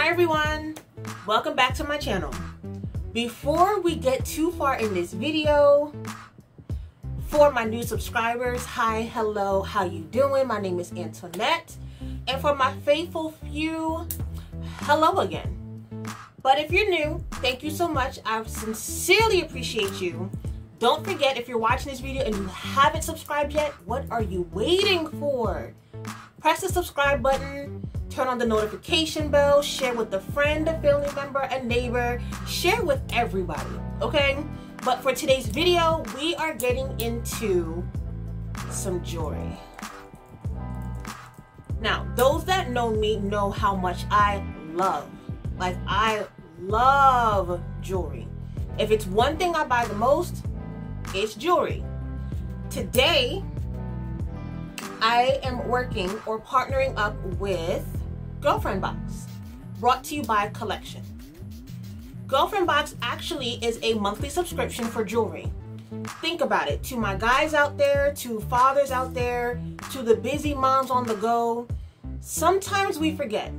Hi everyone, welcome back to my channel. Before we get too far in this video, for my new subscribers, hi, hello, how you doing? My name is Antoinette, and for my faithful few, hello again. But if you're new, thank you so much. I sincerely appreciate you. Don't forget, if you're watching this video and you haven't subscribed yet, what are you waiting for? Press the subscribe button, turn on the notification bell, share with a friend, a family member, a neighbor, share with everybody, okay? But for today's video, we are getting into some jewelry. Now, those that know me know how much I love jewelry. If it's one thing I buy the most, it's jewelry. Today, I am working or partnering up with Girlfriend Box, brought to you by Kollectin. Girlfriend Box actually is a monthly subscription for jewelry. Think about it. To my guys out there, to fathers out there, to the busy moms on the go, sometimes we forget.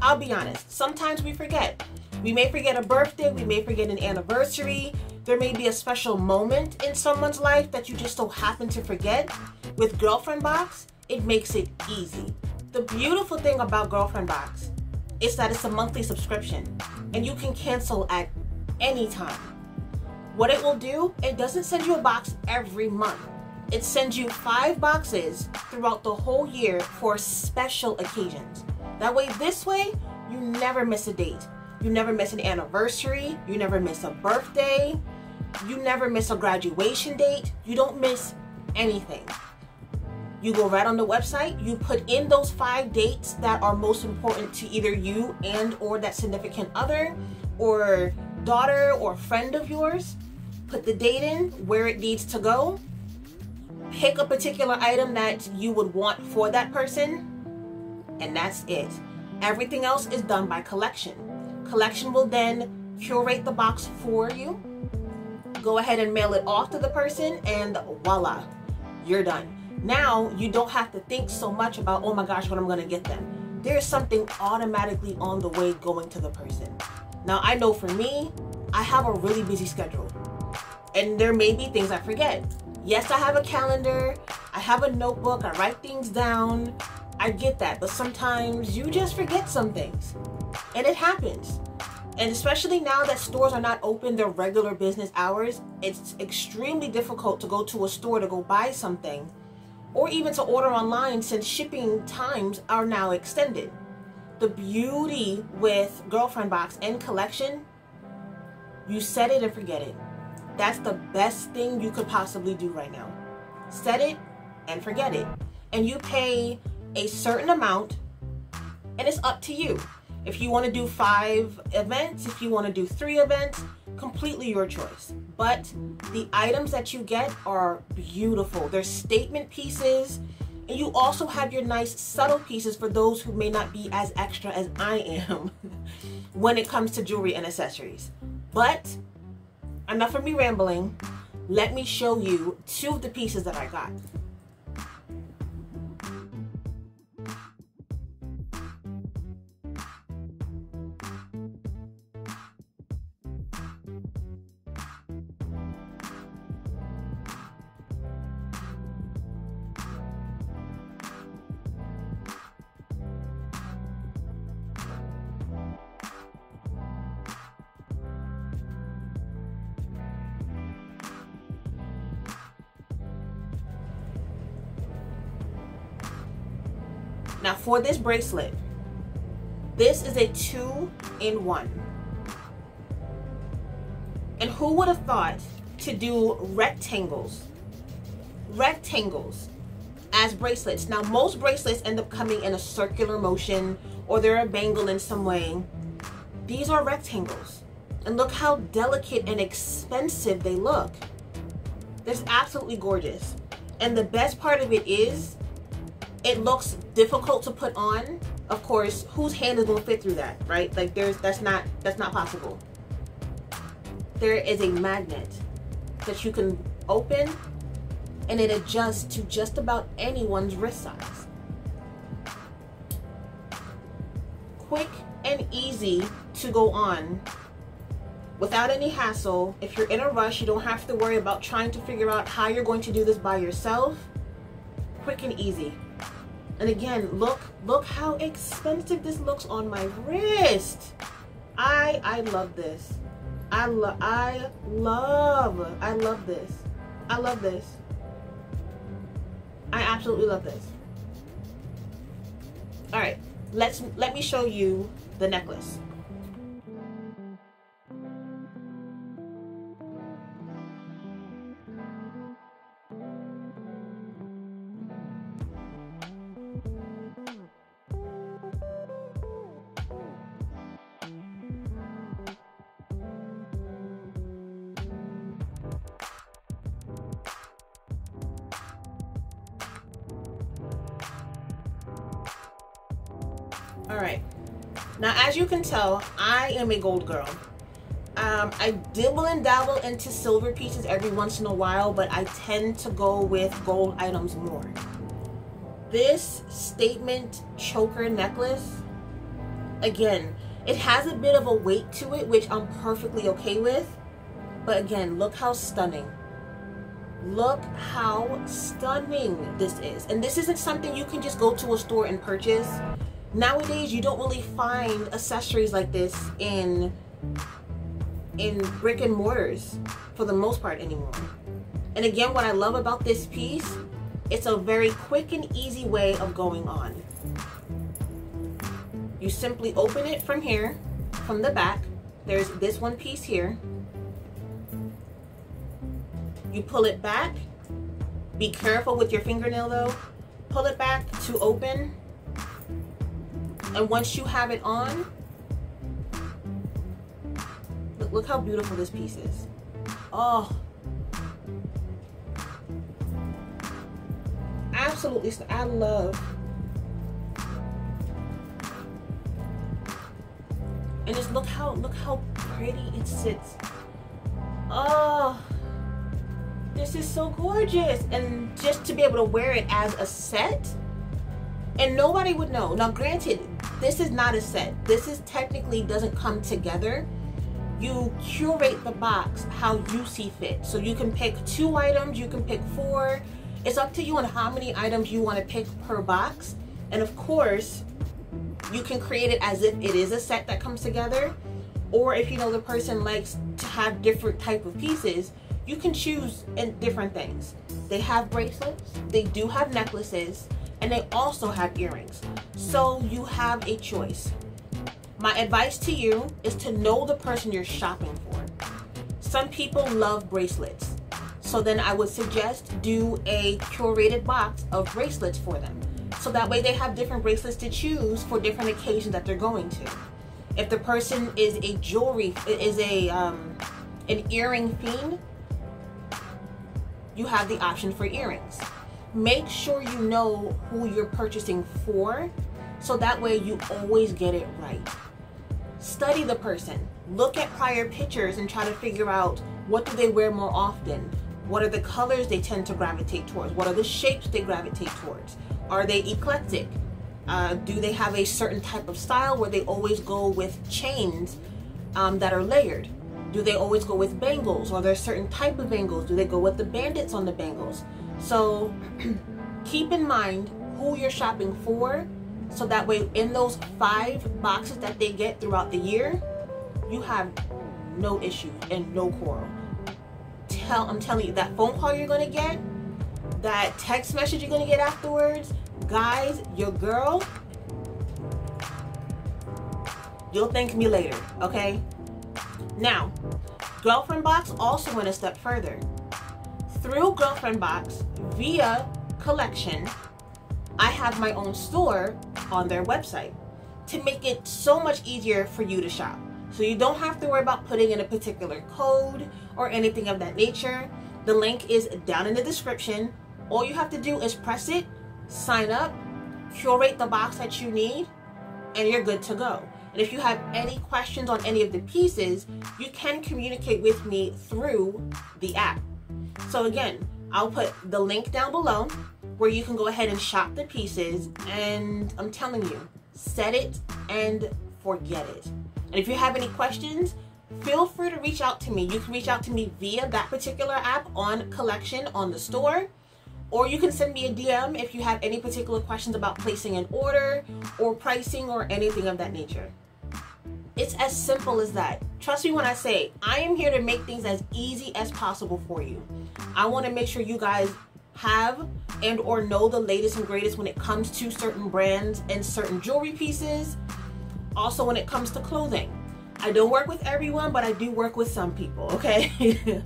I'll be honest, sometimes we forget. We may forget a birthday, we may forget an anniversary, there may be a special moment in someone's life that you just so happen to forget. With Girlfriend Box, it makes it easy. The beautiful thing about Girlfriend Box is that it's a monthly subscription and you can cancel at any time. What it will do, it doesn't send you a box every month. It sends you 5 boxes throughout the whole year for special occasions. That way, this way, you never miss a date. You never miss an anniversary. You never miss a birthday. You never miss a graduation date. You don't miss anything. You go right on the website, you put in those 5 dates that are most important to either you and or that significant other or daughter or friend of yours. Put the date in, where it needs to go. Pick a particular item that you would want for that person, and that's it. Everything else is done by Kollectin. Kollectin will then curate the box for you, go ahead and mail it off to the person, and voila, you're done. Now you don't have to think so much about, oh my gosh, what I'm gonna get them. There's something automatically on the way going to the person. Now I know for me, I have a really busy schedule and there may be things I forget. Yes, I have a calendar, I have a notebook, I write things down, I get that, but sometimes you just forget some things and it happens. And especially now that stores are not open their regular business hours, it's extremely difficult to go to a store to go buy something or even to order online since shipping times are now extended. The beauty with Girlfriend Box and Kollectin, you set it and forget it. That's the best thing you could possibly do right now. Set it and forget it. And you pay a certain amount and it's up to you. If you want to do 5 events, if you want to do 3 events, completely your choice. But the items that you get are beautiful. They're statement pieces, and you also have your nice subtle pieces for those who may not be as extra as I am when it comes to jewelry and accessories. But enough of me rambling. Let me show you 2 of the pieces that I got. Now for this bracelet, this is a 2-in-1. And who would have thought to do rectangles as bracelets? Now most bracelets end up coming in a circular motion or they're a bangle in some way. These are rectangles. And look how delicate and expensive they look. That's absolutely gorgeous. And the best part of it is, it looks difficult to put on. Of course, whose hand is gonna fit through that, right? Like that's not possible. There is a magnet that you can open and it adjusts to just about anyone's wrist size. quick and easy to go on without any hassle. If you're in a rush, you don't have to worry about trying to figure out how you're going to do this by yourself. Quick and easy. And again, look how expensive this looks on my wrist. I love this. I love this. I love this. I absolutely love this. All right, let me show you the necklace. All right, now as you can tell, I am a gold girl. I dibble and dabble into silver pieces every once in a while, but I tend to go with gold items more. This statement choker necklace, again, it has a bit of a weight to it, which I'm perfectly okay with. But again, look how stunning. Look how stunning this is. And this isn't something you can just go to a store and purchase. Nowadays, you don't really find accessories like this in brick and mortars for the most part anymore. And again, what I love about this piece, it's a very quick and easy way of going on. You simply open it from here, from the back. There's this one piece here. You pull it back. Be careful with your fingernail though. Pull it back to open. And once you have it on, look how beautiful this piece is. Oh, absolutely, I love. And just look how pretty it sits. Oh, this is so gorgeous. And just to be able to wear it as a set, and nobody would know. Now granted, this is not a set. This is technically doesn't come together. You curate the box how you see fit. So you can pick 2 items, you can pick 4. It's up to you on how many items you want to pick per box. And of course, you can create it as if it is a set that comes together. Or if you know the person likes to have different type of pieces, you can choose in different things. They have bracelets, they do have necklaces, and they also have earrings. So you have a choice. My advice to you is to know the person you're shopping for. Some people love bracelets. So then I would suggest do a curated box of bracelets for them. So that way they have different bracelets to choose for different occasions that they're going to. If the person is a jewelry, is an earring fiend, you have the option for earrings. Make sure you know who you're purchasing for, so that way you always get it right. Study the person. Look at prior pictures and try to figure out what do they wear more often. What are the colors they tend to gravitate towards? What are the shapes they gravitate towards? Are they eclectic? Do they have a certain type of style where they always go with chains that are layered? Do they always go with bangles? Are there certain type of bangles? Do they go with the bandits on the bangles? So keep in mind who you're shopping for, so that way in those 5 boxes that they get throughout the year, you have no issue and no quarrel. I'm telling you, that phone call you're gonna get, that text message you're gonna get afterwards, guys, your girl, you'll thank me later, okay? Now, Girlfriend Box also went a step further. Through Girlfriend Box, via Kollectin, I have my own store on their website to make it so much easier for you to shop. So you don't have to worry about putting in a particular code or anything of that nature. The link is down in the description. All you have to do is press it, sign up, curate the box that you need, and you're good to go. And if you have any questions on any of the pieces, you can communicate with me through the app. So again, I'll put the link down below where you can go ahead and shop the pieces, and I'm telling you, set it and forget it. And if you have any questions, feel free to reach out to me. You can reach out to me via that particular app on Kollectin on the store, or you can send me a DM if you have any particular questions about placing an order or pricing or anything of that nature. It's as simple as that. Trust me when I say I am here to make things as easy as possible for you. I want to make sure you guys have and or know the latest and greatest when it comes to certain brands and certain jewelry pieces. Also when it comes to clothing. I don't work with everyone, but I do work with some people, okay?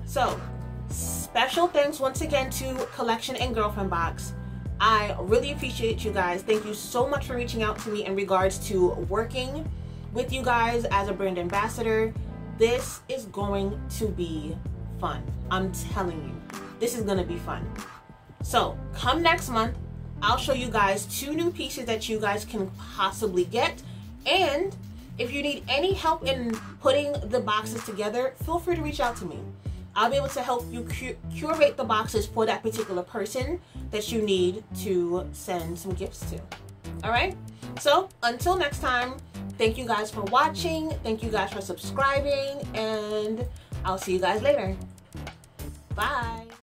So, special thanks once again to Kollectin and Girlfriend Box. I really appreciate you guys. Thank you so much for reaching out to me in regards to working with you guys as a brand ambassador. This is going to be fun. I'm telling you, this is going to be fun. So, come next month, I'll show you guys 2 new pieces that you guys can possibly get. And if you need any help in putting the boxes together, feel free to reach out to me. I'll be able to help you curate the boxes for that particular person that you need to send some gifts to. All right? So, until next time, thank you guys for watching. Thank you guys for subscribing. And I'll see you guys later. Bye.